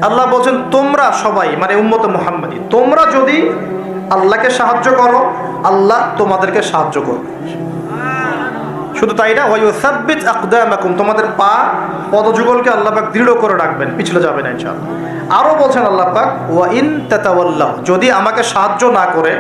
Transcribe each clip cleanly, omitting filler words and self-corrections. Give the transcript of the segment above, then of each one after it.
আল্লাহ বলছেন তোমরা সবাই মানে উম্মতে মুহাম্মাদি তোমরা যদি আল্লাহকে সাহায্য করো আল্লাহ তোমাদেরকে সাহায্য করবে। শুধু তাই না, ওয়ায়ুসাব্বিত আকদামাকুম, তোমাদের পা পদযুগলকে আল্লাহ পাক দৃঢ় করে রাখবেন, পিছলে যাবে না ইনশাআল্লাহ। আরও বলছেন আল্লাহ পাক ওয়া ইন তাতাওয়াল্লাহ, যদি আমাকে সাহায্য না করে,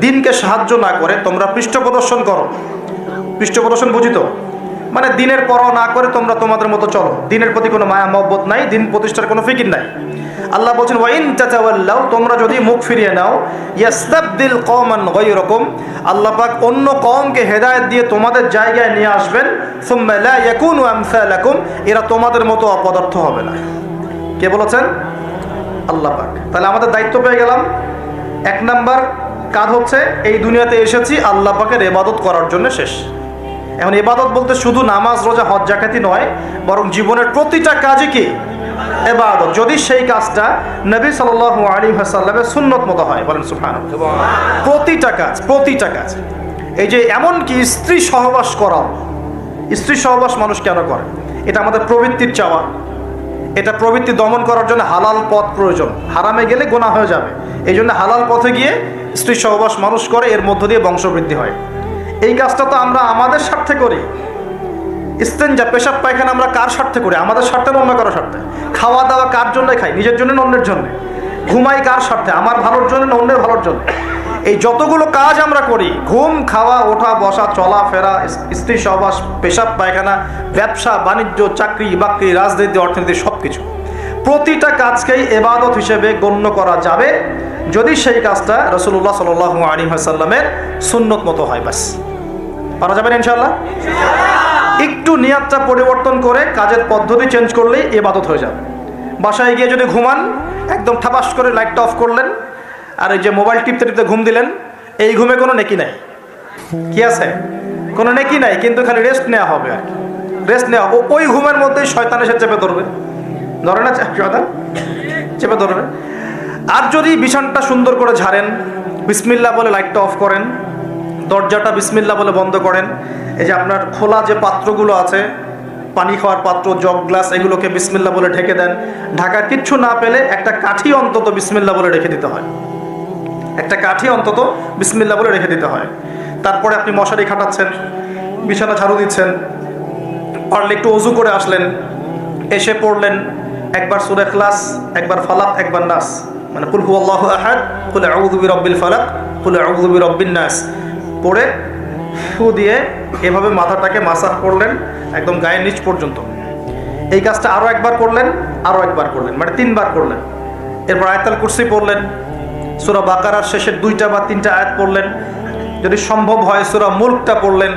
দিনকে সাহায্য না করে তোমরা পৃষ্ঠ প্রদর্শন করো। পৃষ্ঠ প্রদর্শন বুঝি তো, মানে দিনের পরোয়া না করে তোমরা তোমাদের মতো চলো, দিনের প্রতি কোনো মায়া মহব্বত নাই, দিন প্রতিষ্ঠার কোনো ফিকির নাই। আল্লাহ বলছেন ওয়া ইন তাতাওয়াল্লাহ, তোমরা যদি মুখ ফিরিয়ে নাও, ইয়াস্তাবদিল কওমান গায়রাকুম, আল্লাহ পাক অন্য কওমকে হেদায়েত দিয়ে তোমাদের জায়গায় নিয়ে আসবেন। সুম্মা লা ইয়াকুনু আমসালাকুম, এরা তোমাদের মতো অপদার্থ হবে না। কে বলেছেন? আল্লাহ পাক। তাহলে আমাদের দায়িত্ব পেয়ে গেলাম। এক নাম্বার কাজ হচ্ছে এই দুনিয়াতে এসেছি আল্লাহ পাকের ইবাদত করার জন্য, শেষ। এখন ইবাদত বলতে শুধু নামাজ রোজা হজ জাকাতি নয়, বরং জীবনের প্রতিটা কাজই কি ইবাদত, যদি সেই কাজটা নবী সাল্লাল্লাহু আলাইহি ওয়াসাল্লামের সুন্নত মতো হয়। বলেন সুবহানাল্লাহ। প্রতিটা কাজ, এই যে এমনকি স্ত্রী সহবাস করাও, স্ত্রী সহবাস মানুষ কেন করে? এটা আমাদের প্রবৃত্তির চাওয়া, এটা প্রবৃত্তি দমন করার জন্য হালাল পথ প্রয়োজন, হারামে গেলে গুনাহ হয়ে যাবে। এই জন্য হালাল পথে গিয়ে স্ত্রী সহবাস মানুষ করে, এর মধ্য দিয়ে বংশবৃদ্ধি হয়। এই কাজটা তো আমরা আমাদের স্বার্থে করি। ইস্তেঞ্জা পেশাব পায়খানা আমরা কার স্বার্থে করি? আমাদের স্বার্থে না অন্য কারো স্বার্থে? খাওয়া দাওয়া কার জন্য খাই? নিজের জন্য না অন্যের জন্য? ঘুমাই কার স্বার্থে? আমার ভালোর জন্য না অন্যের ভালোর জন্য? এই যতগুলো কাজ আমরা করি, ঘুম, খাওয়া, ওঠা, বসা, চলাফেরা, স্ত্রী সহবাস, পেশাব পায়খানা, ব্যবসা বাণিজ্য, চাকরি বাকরি, রাজনীতি, অর্থনীতি, সব কিছু, প্রতিটা কাজকেই ইবাদত হিসেবে গণ্য করা যাবে যদি সেই কাজটা রাসূলুল্লাহ সাল্লাল্লাহু আলাইহি ওয়াসাল্লামের সুন্নত মতো হয়। বাস, পারা যাবে না ইনশাআল্লাহ। একটু নিয়াতটা পরিবর্তন করে কাজের পদ্ধতি চেঞ্জ করলেই ইবাদত হয়ে যাবে। বাসায় গিয়ে যদি ঘুমান, একদম ঠাপাস করে লাইটটা অফ করলেন আর এই যে মোবাইল টিপতে টিপতে ঘুম দিলেন, এই ঘুমে কোনো নেকি নাই। কি আছে? কোনো নেকি নাই, কিন্তু খালি রেস্ট নেওয়া হবে আর কি। রেস্ট নেওয়া, ওই ঘুমের মধ্যেই শয়তান এসে চেপে ধরবে, ধরে না শয়তান? চেপে ধরবে। আর যদি বিছানটা সুন্দর করে ঝাড়েন, বিসমিল্লাহ বলে লাইটটা অফ করেন, দরজাটা বিসমিল্লাহ বলে বন্ধ করেন, এই যে আপনার খোলা যে পাত্রগুলো আছে, পানি খাওয়ার পাত্র, জগ, গ্লাস, এগুলোকে বিসমিল্লাহ বলে ঢেকে দেন। ঢাকার কিচ্ছু না পেলে একটা কাঠি অন্তত বিসমিল্লাহ বলে রেখে দিতে হয়, একটা কাঠি অন্তত বিসমিল্লাহ বলে রেখে দিতে হয়। তারপরে আপনি মশারি খাটাচ্ছেন, বিছানা ঝাড়ু দিচ্ছেন, পারলে একটু ওযু করে আসলেন, এসে পড়লেন একবার সূরা ইখলাস, একবার ফালাক, একবার নাস, মানে কুল হুয়াল্লাহু আহাদ, কুল আউযু বিরাব্বিল ফালাক, কুল আউযু বিরাব্বিন নাস পড়ে ফু দিয়ে এভাবে মাথাটাকে মাসাজ করলেন একদম গায়ের নিচ পর্যন্ত। এই কাজটা আরও একবার করলেন, আরও একবার করলেন, মানে 3 বার করলেন। এরপর আয়াতুল কুরসি পড়লেন, সূরা বাকারার শেষের 2টা বা 3টা আয়াত পড়লেন, যদি সম্ভব হয় সূরা মুলকটা পড়লেন।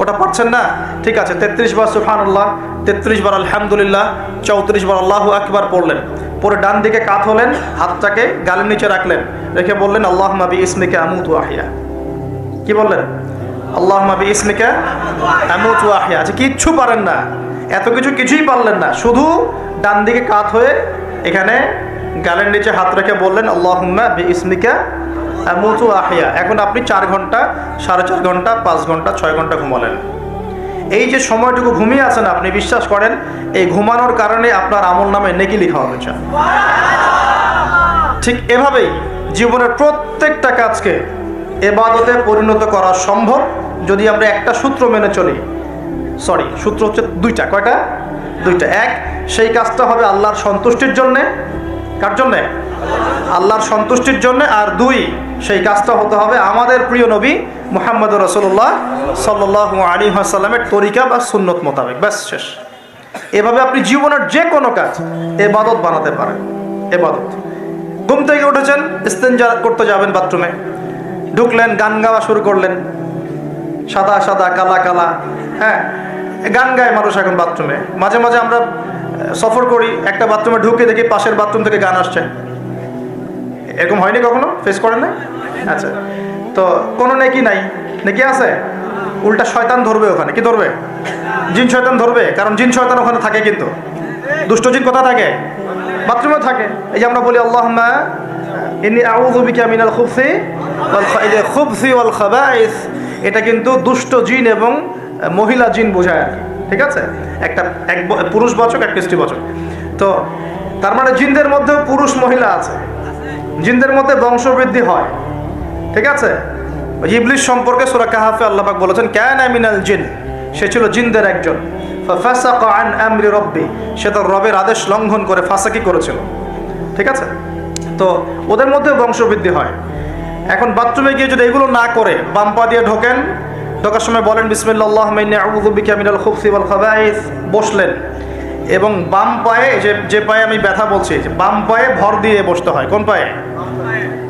ওটা পারছেন না, ঠিক আছে, 33 বার সুবহানাল্লাহ, 33 বার আলহামদুলিল্লাহ, 34 বার আল্লাহু আকবার পড়লেন। পরে ডান দিকে কাত হলেন, হাতটাকে গালের নিচে রাখলেন, রেখে বললেন আল্লাহুম্মা বিইসমিকা আমুতু ওয়া আহইয়া। কি বললেন? আল্লাহুম্মা বিইসমিকা আমুতু ওয়া আহইয়া। আচ্ছা, কিচ্ছু পারেন না, এত কিছুই পারলেন না, শুধু ডান দিকে কাত হয়ে এখানে গালের নিচে হাত রেখে বললেন আল্লাহুম্মা বিইসমিকা আমুতু ওয়া আহইয়া। এখন আপনি 4 ঘন্টা, 4.5 ঘন্টা, 5 ঘন্টা, 6 ঘন্টা ঘুমালেন। এই যে সময়টুকু ঘুমিয়ে আছেন আপনি, বিশ্বাস করেন এই ঘুমানোর কারণে আপনার আমল নামে নেকি লেখা হবে। ঠিক এভাবেই জীবনের প্রত্যেকটা কাজকে ইবাদতে পরিণত করা সম্ভব যদি আমরা একটা সূত্র মেনে চলি। সূত্র হচ্ছে 2টা। কয়টা? 2টা। এক, সেই কাজটা হবে আল্লাহর সন্তুষ্টির জন্যে। কার জন্যে? আল্লাহর সন্তুষ্টির জন্যে। আর 2, সেই কাজটা হতে হবে আমাদের প্রিয় নবী মুহাম্মদুর রাসূলুল্লাহ সাল্লাল্লাহু আলাইহি ওয়াসাল্লামের তরিকা বা সুন্নত মোতাবেক। ব্যাস, শেষ। এভাবে আপনি জীবনের যে কোনো কাজ ইবাদত বানাতে পারেন। ইবাদত। ঘুম থেকে উঠেছেন, ইস্তেঞ্জা করতে যাবেন, বাথরুমে ঢুকলেন, গান গাওয়া শুরু করলেন, সাদা সাদা কালা কালা, হ্যাঁ, গান গায় মানুষ এখন বাথরুমে। মাঝে মাঝে আমরা সফর করি, একটা বাথরুমে ঢুকে দেখি পাশের বাথরুম থেকে গান আসছে। এরকম হয়নি কখনো? ফেস করেন না? আচ্ছা, তো কোনো নেকি নাই? নেকি আছে? উল্টা শয়তান ধরবে ওখানে। কি ধরবে? জিন শয়তান ধরবে, কারণ জিন শয়তান ওখানে থাকে। কিন্তু দুষ্ট জিন কোথায় থাকে? বাথরুমে থাকে। এই যে আমরা বলি আল্লাহুম্মা ইন্নী আউযু বিকা মিনাল খুবসি ওয়াল খাবাইস, এটা কিন্তু দুষ্ট জিন এবং মহিলা জিন বোঝায় আর কি। ঠিক আছে, এক পুরুষবাচক, একটা স্ত্রীবাচক। তো তার মানে জিনদের মধ্যেও পুরুষ মহিলা আছে, জিনদের মধ্যে বংশবৃদ্ধি হয়। ঠিক আছে, ইবলিস সম্পর্কে সূরা কাহাফে আল্লাহ পাক বলেছেন কানা মিনাল জিন, সে ছিল জিনদের একজন। ফাসাকা আন আমরি রব্বি, সে তার রবের আদেশ লঙ্ঘন করে ফাসাকি করেছিল। ঠিক আছে, তো ওদের মধ্যে বংশবৃদ্ধি হয়। এখন বাথরুমে গিয়ে যদি এগুলো না করে বাম পা দিয়ে ঢোকেন, ঢোকার সময় বলেন বিসমিল্লাহ আল্লাহুম্মা ইন্নী আউযু বিকা মিনাল খুবসি ওয়াল খাবাইস, বসলেন এবং বাম পায়ে যে পায়ে আমি ব্যথা বলছি, বাম পায়ে ভর দিয়ে বসতে হয়। কোন পায়ে?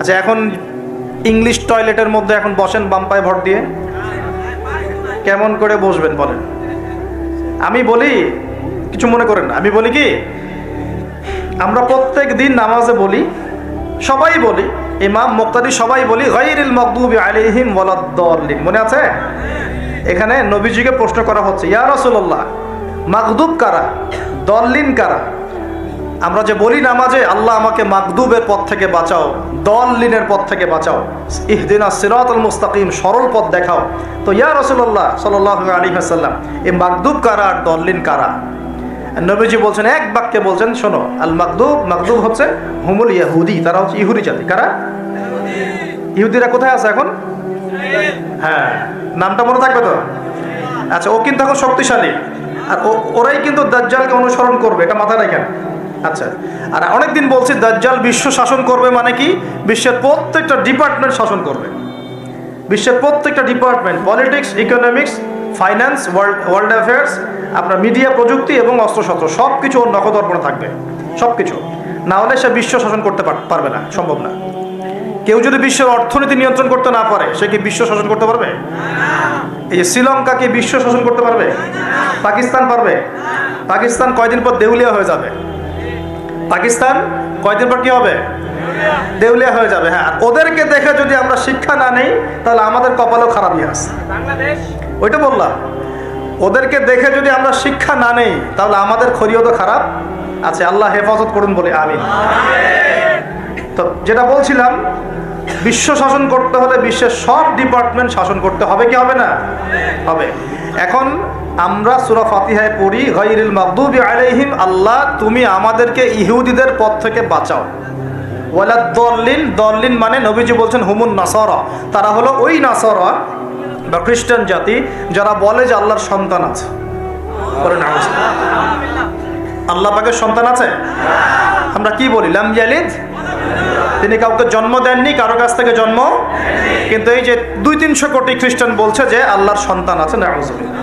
আচ্ছা, এখন ইংলিশ টয়লেটের মধ্যে এখন বসেন বাম পায়ে ভর দিয়ে, কেমন করে বসবেন বলেন? আমি বলি, কিছু মনে করেন না, আমি বলি কি, আমরা প্রত্যেক দিন নামাজে বলি, সবাই বলি, ইমাম মুক্তাদি সবাই বলি গায়রিল মাগদুবি আলাইহিম ওয়ালাদ-দাল্লিন। মনে আছে? এখানে নবীজিকে প্রশ্ন করা হচ্ছে, ইয়া রাসূলুল্লাহ, মাগদুব কারা, দল্লিন কারা? আমরা যে বলি নামাজে আল্লাহ আমাকে মাগদুবের পথ থেকে বাঁচাও, দল্লিনের পথ থেকে বাঁচাও, ইহদিনাস সিরাতাল মুস্তাকিম, সরল পথ দেখাও। তো ইয়া রাসূলুল্লাহ সাল্লাল্লাহু আলাইহি ওয়াসাল্লাম, এই মাগদুব কারা আর দল্লিন কারা? নবীজি বলছেন, এক বাক্যে বলছেন, শোনো, আল মাগদুব হচ্ছে হুমুল ইহুদি, তারা হচ্ছে ইহুদি জাতি। কারা? ইহুদিরা কোথায় আছে এখন? হ্যাঁ, নামটা মনে থাকবে তো? আচ্ছা, ও কিন্তু এখন শক্তিশালী, আর ওরাই কিন্তু দাজ্জালকে অনুসরণ করবে, এটা মাথায় রাখেন। আচ্ছা, আর অনেকদিন বলছি দাজ্জাল বিশ্ব শাসন করবে, মানে কি, বিশ্বের প্রত্যেকটা ডিপার্টমেন্ট শাসন করবে, বিশ্বের প্রত্যেকটা department, politics, economics, finance, world affairs, আপনার মিডিয়া, প্রযুক্তি এবং অস্ত্রশস্ত্র সব কিছু ওর নখদর্পণে থাকবে, সব কিছু। না হলে সে বিশ্ব শাসন করতে পারবে না, সম্ভব না। কেউ যদি বিশ্বের অর্থনীতি নিয়ন্ত্রণ করতে না পারে, সে কি বিশ্ব শাসন করতে পারবে? এই যে শ্রীলঙ্কা কি বিশ্ব শাসন করতে পারবে? পাকিস্তান পারবে? পাকিস্তান কয়দিন পর দেউলিয়া হয়ে যাবে। পাকিস্তান কয়দিন পর কি হবে? দেউলিয়া হয়ে যাবে। হ্যাঁ, ওদেরকে দেখে যদি আমরা শিক্ষা না নেই, তাহলে আমাদের কপালও খারাপই আছে। ওইটা বললাম, ওদেরকে দেখে যদি আমরা শিক্ষা না নেই, তাহলে আমাদের খরিও তো খারাপ আছে। আল্লাহ হেফাজত করুন বলে আমিন। তো যেটা বলছিলাম, বিশ্ব শাসন করতে হলে বিশ্বের সব ডিপার্টমেন্ট শাসন করতে হবে, কি হবে না? হবে। এখন আমরা সূরা ফাতিহায় পড়ি গায়রিল মাগদুবি আলাইহিম, আল্লাহ তুমি আমাদেরকে ইহুদিদের পথ থেকে বাঁচাও, ওয়ালাদ-দাল্লিন, দাল্লিন মানে নবীজি বলছেন হুমুন নাসারা, তারা হলো ওই নাসারা বা খ্রিস্টান জাতি যারা বলে যে আল্লাহর সন্তান আছে। বলেন আল্লাহ পাকের সন্তান আছে? আমরা কি বলি? লাম ইয়ালিদ, তিনি কাউকে জন্ম দেননি, কারো কাছ থেকে জন্ম। কিন্তু এই যে 200-300 কোটি খ্রিস্টান বলছে যে আল্লাহর সন্তান আছে, নাউযুবিল্লাহ।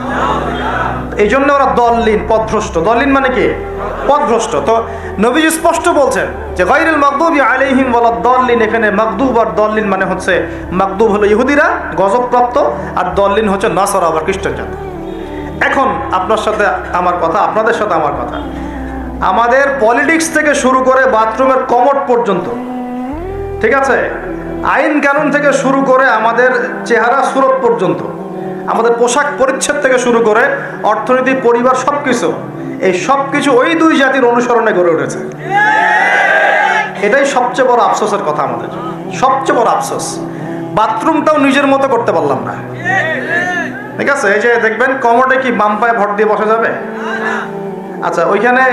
এই জন্য ওরা দল্লিন, পথভ্রষ্ট। দল্লিন মানে কি? পথভ্রষ্ট। তো নবীজি স্পষ্ট বলছেন যে গায়রিল মাগদুবি আলাইহিম ওয়ালাদ-দাল্লিন, এখানে মাগদুব আর দল্লিন মানে হচ্ছে, মাগদুব হলো ইহুদিরা গজবপ্রাপ্ত, আর দল্লিন হচ্ছে নাসারা বা খ্রিস্টান জাতি। এখন আপনার সাথে আমার কথা, আপনাদের সাথে আমার কথা, আমাদের পলিটিক্স থেকে শুরু করে বাথরুমের কমোড পর্যন্ত, ঠিক আছে, আইন কানুন থেকে শুরু করে আমাদের চেহারা সুরত পর্যন্ত, আমাদের পোশাক পরিচ্ছদ থেকে শুরু করে অর্থনীতি, পরিবার, সব কিছু, এই সব কিছু ওই দুই জাতির অনুসরণে গড়ে উঠেছে। এটাই সবচেয়ে বড় আফসোসের কথা আমাদের, সবচেয়ে বড় আফসোস। বাথরুমটাও নিজের মতো করতে পারলাম না। ঠিক আছে, এই যে দেখবেন কমোডে কি বাম পায়ে ভর দিয়ে বসা যাবে? আচ্ছা, ওইখানে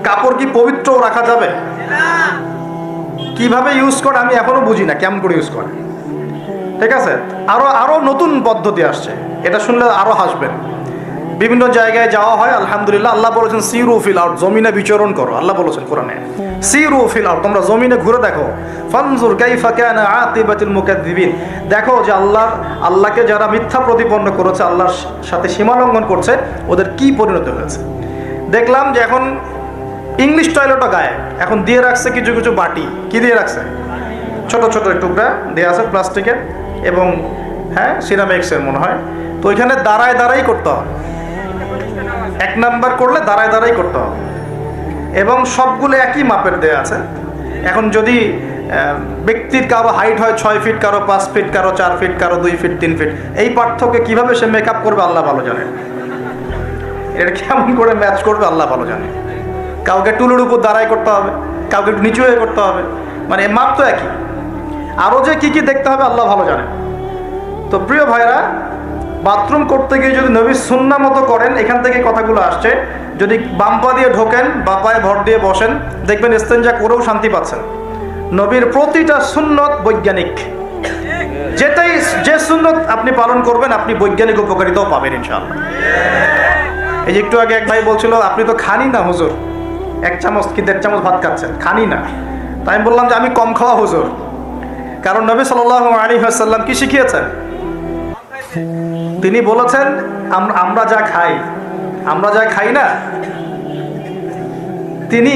কাপড় কি পবিত্র রাখা যাবে? কিভাবে ইউজ করে আমি এখনো বুঝি না, কেমন করে ইউজ করে। ঠিক আছে, আরো নতুন পদ্ধতি আসছে, এটা শুনলে আরো হাসবেন। বিভিন্ন জায়গায় যাওয়া হয়, আলহামদুলিল্লাহ, আল্লাহ বলেছেন সিরু ফিল আরদ, জমিনে বিচরণ করো। আল্লাহ বলেছেন কোরআনে সিরু ফিল আরদ, তোমরা জমিনে ঘুরে দেখো। ফানজুর কাইফা কানা আকিবাতুল মুকাদ্দিবিন, দেখো যে আল্লাহকে যারা মিথ্যা প্রতিপন্ন করেছে, আল্লাহর সাথে সীমা লঙ্ঘন করছে, ওদের কি পরিণতি হয়েছে। দেখলাম যে এখন ইংলিশ টয়লেটও গায়ে এখন দিয়ে রাখছে কিছু কিছু বাটি, কি দিয়ে রাখছে, ছোট ছোট টুকরা দিয়ে আছে প্লাস্টিকের এবং হ্যাঁ সিরামিক্সের মনে হয়। তো ওইখানে দাঁড়ায় দাঁড়াই করতে হবে, 1 নাম্বার করলে দাঁড়ায় দাঁড়াই করতে হবে, এবং সবগুলো একই মাপের দেয়া আছে। এখন যদি ব্যক্তির কারো হাইট হয় 6 ফিট, কারো 5 ফিট, কারো 4 ফিট, কারো 2 ফিট, 3 ফিট, এই পার্থক্যে কিভাবে সে মেকআপ করবে আল্লাহ ভালো জানে, এটা কেমন করে ম্যাচ করবে আল্লাহ ভালো জানে। কাউকে টুলের উপর দাঁড়াই করতে হবে, কাউকে একটু নিচু হয়ে করতে হবে, মানে মাপ তো একই। আরও যে কি কি দেখতে হবে আল্লাহ ভালো জানে। তো প্রিয় ভাইরা, বাথরুম করতে গিয়ে যদি নবী সুন্নাহ মতো করেন, এখান থেকে কথাগুলো আসছে যদি বাম পা দিয়ে ঢোকেন, বা পায়ে ভর দিয়ে বসেন, দেখবেন ইস্তেঞ্জা করেও শান্তি পাচ্ছেন। নবীর প্রতিটা সুন্নত বৈজ্ঞানিক, যে সুন্নত আপনি পালন করবেন আপনি বৈজ্ঞানিক উপকারিতাও পাবেন ইনশাআল্লাহ। এই যে একটু আগে এক ভাই বলছিল আপনি তো খানি না হুজুর, 1 চামচ কি 1.5 চামচ ভাত খাচ্ছেন, খানি না। তাই আমি বললাম যে আমি কম খাওয়া হুজুর, কারণ নবী সাল্লাল্লাহু আলাইহি ওয়াসাল্লাম কি শিখিয়েছেন? তিনি বলেছেন আমরা যা খাই না, তিনি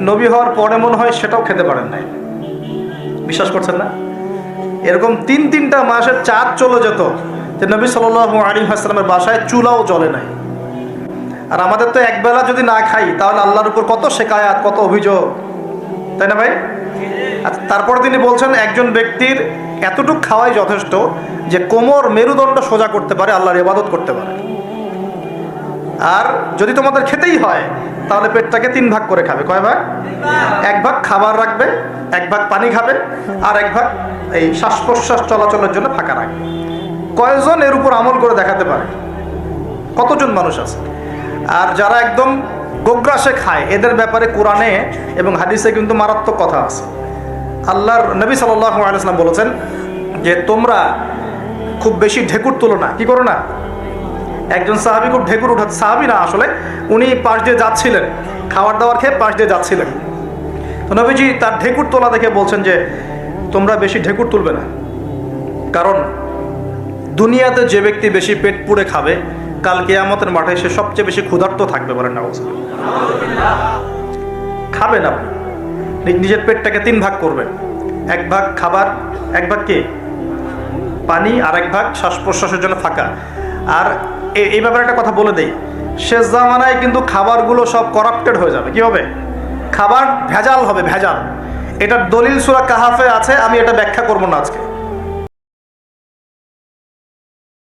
নবী হওয়ার পরে মনে হয় সেটাও খেতে পারেন নাই। বিশ্বাস করছেন না? এরকম 3-3টা মাসের চাঁদ চলে যেত যে নবী সাল্লাল্লাহু আলাইহি ওয়াসাল্লামের বাসায় চুলাও জ্বলে নাই। আর আমাদের তো একবেলা যদি না খাই তাহলে আল্লাহর উপর কত শেকায়াত, কত অভিযোগ, তাই না ভাই? তারপরে তিনি বলছেন একজন ব্যক্তির এতটুকু খাওয়াই যথেষ্ট যে কোমর মেরুদণ্ড সোজা করতে পারে, আল্লাহর ইবাদত করতে পারে। আর যদি তোমাদের খেতেই হয় তাহলে পেটটাকে 3 ভাগ করে খাবে। কয় ভাগ? 1 ভাগ খাবার রাখবে, 1 ভাগ পানি খাবে, আর 1 ভাগ এই শ্বাস প্রশ্বাস চলাচলের জন্য ফাঁকা রাখবে। কয়জন এর উপর আমল করে দেখাতে পারে? কতজন মানুষ আছে? আর যারা একদম গোগ্রাসে খায় এদের ব্যাপারে কোরআনে এবং হাদিসে কিন্তু মারাত্মক কথা আছে। আল্লাহর নবী সাল্লাল্লাহু আলাইহি ওয়াসাল্লাম বলেছেন যে তোমরা খুব বেশি ঢেকুর তোলো না। কি করো না? একজন সাহাবী খুব ঢেকুর উঠাচ্ছে, সাহাবী না আসলে, উনি পাশ দিয়ে যাচ্ছিলেন, খাবার দাবার খেয়ে পাশ দিয়ে যাচ্ছিলেন। তো নবীজি তার ঢেকুর তোলা দেখে বলছেন যে তোমরা বেশি ঢেকুর তুলবে না, কারণ দুনিয়াতে যে ব্যক্তি বেশি পেট পুড়ে খাবে কাল কিয়ামতের মাঠে সে সবচেয়ে বেশি ক্ষুধার্ত থাকবে। বলেন না? খাবে না, নিজের পেটটাকে 3 ভাগ করবেন, 1 ভাগ খাবার, 1 ভাগ কি পানি, আর 1 ভাগ শ্বাস প্রশ্বাসের জন্য ফাঁকা। আর এই ব্যাপারে একটা কথা বলে দেই, শেষ জামানায় কিন্তু খাবারগুলো সব করাপ্টেড হয়ে যাবে। কি হবে? খাবার ভেজাল হবে, ভেজাল। এটার দলিল সূরা কাহাফে আছে, আমি এটা ব্যাখ্যা করবো না আজকে।